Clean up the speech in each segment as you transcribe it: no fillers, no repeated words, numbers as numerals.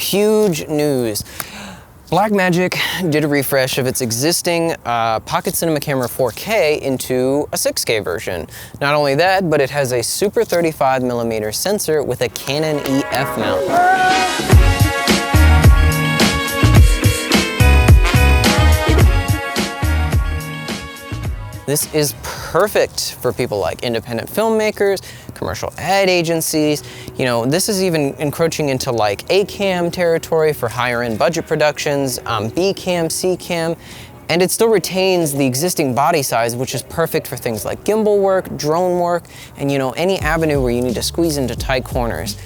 huge news. Blackmagic did a refresh of its existing Pocket Cinema Camera 4K into a 6K version. Not only that, but it has a Super 35mm sensor with a Canon EF mount. This is perfect for people like independent filmmakers, commercial ad agencies. You know, this is even encroaching into like A-cam territory for higher end budget productions, B-cam, C-cam, and it still retains the existing body size, which is perfect for things like gimbal work, drone work, and you know, any avenue where you need to squeeze into tight corners.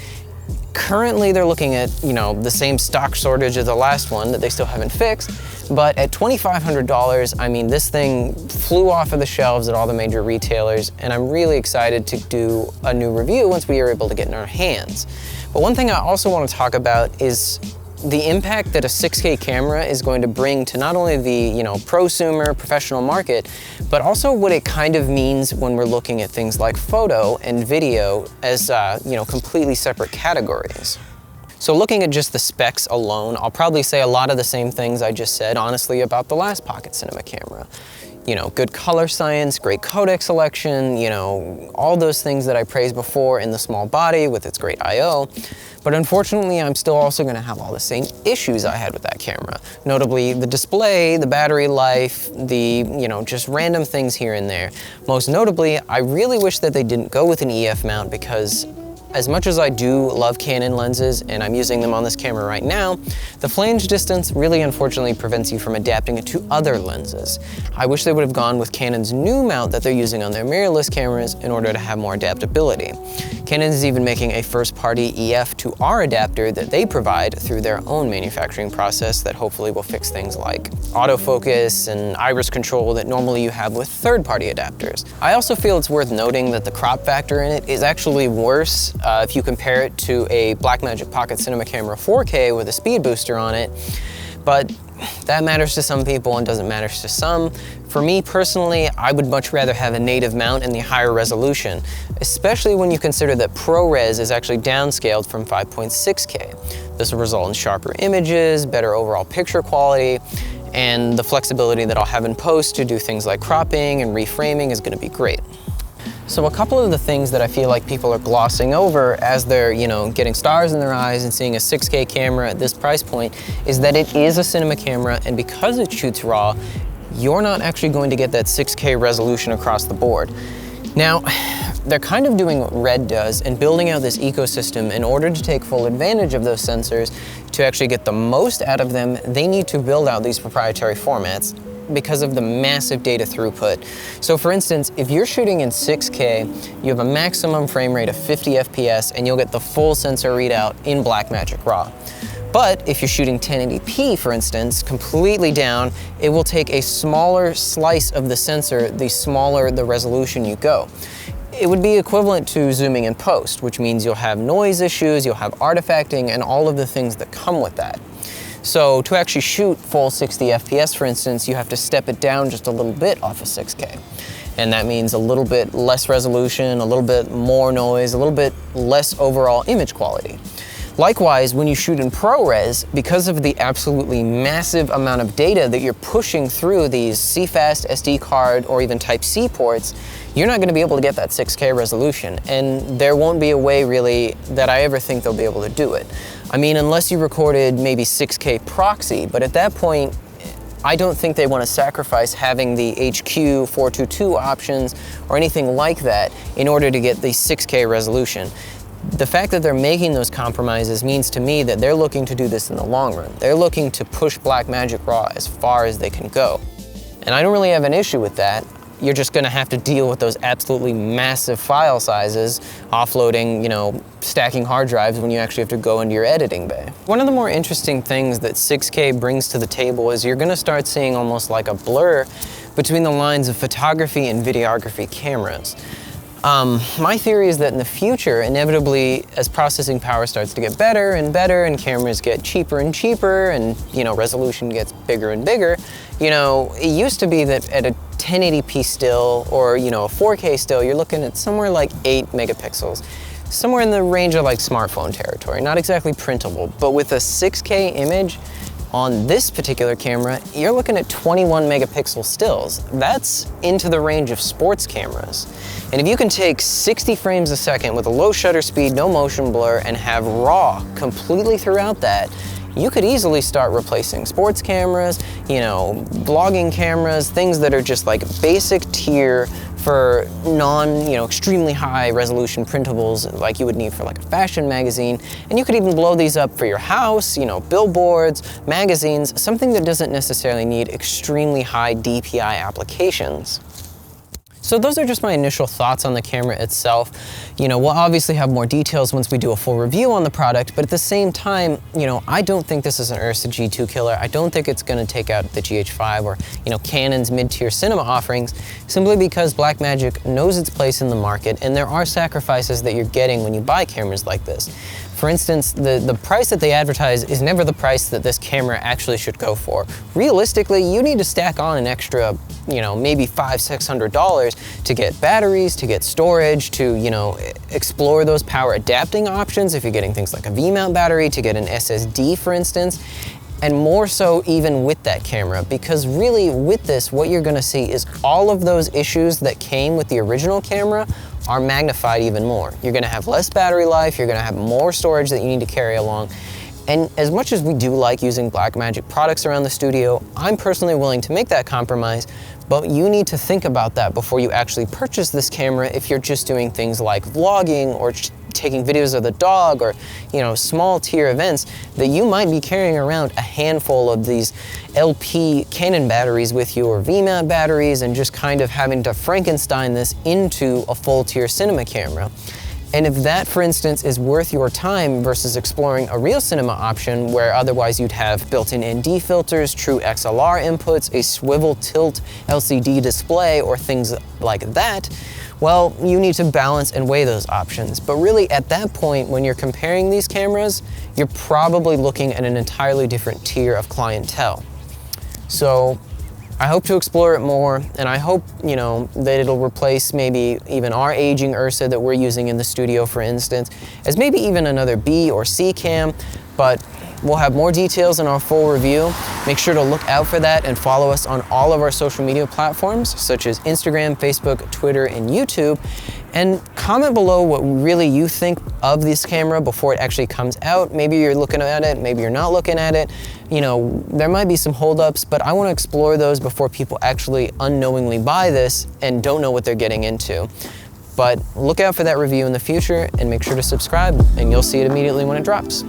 Currently, they're looking at, you know, the same stock shortage as the last one that they still haven't fixed, but at $2,500, I mean, this thing flew off of the shelves at all the major retailers, and I'm really excited to do a new review once we are able to get in our hands. But one thing I also want to talk about is the impact that a 6K camera is going to bring to not only the, you know, prosumer, professional market, but also what it kind of means when we're looking at things like photo and video as, you know, completely separate categories. So looking at just the specs alone, I'll probably say a lot of the same things I just said, honestly, about the last Pocket Cinema camera. You know, good color science, great codec selection, you know, all those things that I praised before in the small body with its great I/O. But unfortunately, I'm still also gonna have all the same issues I had with that camera. Notably, the display, the battery life, the, you know, just random things here and there. Most notably, I really wish that they didn't go with an EF mount because as much as I do love Canon lenses, and I'm using them on this camera right now, the flange distance really unfortunately prevents you from adapting it to other lenses. I wish they would have gone with Canon's new mount that they're using on their mirrorless cameras in order to have more adaptability. Canon is even making a first-party EF to R adapter that they provide through their own manufacturing process that hopefully will fix things like autofocus and iris control that normally you have with third-party adapters. I also feel it's worth noting that the crop factor in it is actually worse if you compare it to a Blackmagic Pocket Cinema Camera 4K with a speed booster on it, but that matters to some people and doesn't matter to some. For me personally, I would much rather have a native mount in the higher resolution, especially when you consider that ProRes is actually downscaled from 5.6K. This will result in sharper images, better overall picture quality, and the flexibility that I'll have in post to do things like cropping and reframing is going to be great. So a couple of the things that I feel like people are glossing over as they're, you know, getting stars in their eyes and seeing a 6K camera at this price point is that it is a cinema camera, and because it shoots RAW, you're not actually going to get that 6K resolution across the board. Now, they're kind of doing what Red does and building out this ecosystem in order to take full advantage of those sensors. To actually get the most out of them, they need to build out these proprietary formats because of the massive data throughput. So for instance, if you're shooting in 6K, you have a maximum frame rate of 50 FPS and you'll get the full sensor readout in Blackmagic RAW. But if you're shooting 1080p, for instance, completely down, it will take a smaller slice of the sensor the smaller the resolution you go. It would be equivalent to zooming in post, which means you'll have noise issues, you'll have artifacting, and all of the things that come with that. So to actually shoot full 60 FPS, for instance, you have to step it down just a little bit off of 6K. And that means a little bit less resolution, a little bit more noise, a little bit less overall image quality. Likewise, when you shoot in ProRes, because of the absolutely massive amount of data that you're pushing through these CFast, SD card, or even Type-C ports, you're not going to be able to get that 6K resolution. And there won't be a way really that I ever think they'll be able to do it. I mean, unless you recorded maybe 6K proxy, but at that point, I don't think they want to sacrifice having the HQ 422 options or anything like that in order to get the 6K resolution. The fact that they're making those compromises means to me that they're looking to do this in the long run. They're looking to push Blackmagic RAW as far as they can go. And I don't really have an issue with that. You're just gonna have to deal with those absolutely massive file sizes, offloading, you know, stacking hard drives when you actually have to go into your editing bay. One of the more interesting things that 6K brings to the table is you're gonna start seeing almost like a blur between the lines of photography and videography cameras. My theory is that in the future, inevitably, as processing power starts to get better and better and cameras get cheaper and cheaper and, you know, resolution gets bigger and bigger, you know, it used to be that at a 1080p still or, you know, a 4K still, you're looking at somewhere like 8 megapixels. somewhere in the range of like smartphone territory, not exactly printable, but with a 6K image on this particular camera, you're looking at 21 megapixel stills. That's into the range of sports cameras. And if you can take 60 frames a second with a low shutter speed, no motion blur, and have RAW completely throughout that, you could easily start replacing sports cameras, you know, vlogging cameras, things that are just like basic tier for extremely high resolution printables like you would need for like a fashion magazine. And you could even blow these up for your house, you know, billboards, magazines, something that doesn't necessarily need extremely high DPI applications. So those are just my initial thoughts on the camera itself. You know, we'll obviously have more details once we do a full review on the product, but at the same time, you know, I don't think this is an Ursa G2 killer. I don't think it's gonna take out the GH5 or, you know, Canon's mid-tier cinema offerings, simply because Blackmagic knows its place in the market, and there are sacrifices that you're getting when you buy cameras like this. For instance, the price that they advertise is never the price that this camera actually should go for. Realistically, you need to stack on an extra, you know, maybe $500-600 to get batteries, to get storage, to, you know, explore those power adapting options if you're getting things like a V-mount battery, to get an SSD, for instance. And more so even with that camera, because really with this, what you're gonna see is all of those issues that came with the original camera are magnified even more. You're gonna have less battery life, you're gonna have more storage that you need to carry along. And as much as we do like using Blackmagic products around the studio, I'm personally willing to make that compromise, but you need to think about that before you actually purchase this camera if you're just doing things like vlogging or taking videos of the dog, or, you know, small tier events that you might be carrying around a handful of these LP Canon batteries with you, or V-mount batteries, and just kind of having to Frankenstein this into a full tier cinema camera. And if that, for instance, is worth your time versus exploring a real cinema option where otherwise you'd have built-in ND filters, true XLR inputs, a swivel tilt LCD display, or things like that, well, you need to balance and weigh those options. But really at that point, when you're comparing these cameras, you're probably looking at an entirely different tier of clientele. So I hope to explore it more, and I hope, you know, that it'll replace maybe even our aging Ursa that we're using in the studio, for instance, as maybe even another B or C cam, but we'll have more details in our full review. Make sure to look out for that and follow us on all of our social media platforms, such as Instagram, Facebook, Twitter, and YouTube. And comment below what really you think of this camera before it actually comes out. Maybe you're looking at it, maybe you're not looking at it. You know, there might be some holdups, but I want to explore those before people actually unknowingly buy this and don't know what they're getting into. But look out for that review in the future, and make sure to subscribe, and you'll see it immediately when it drops.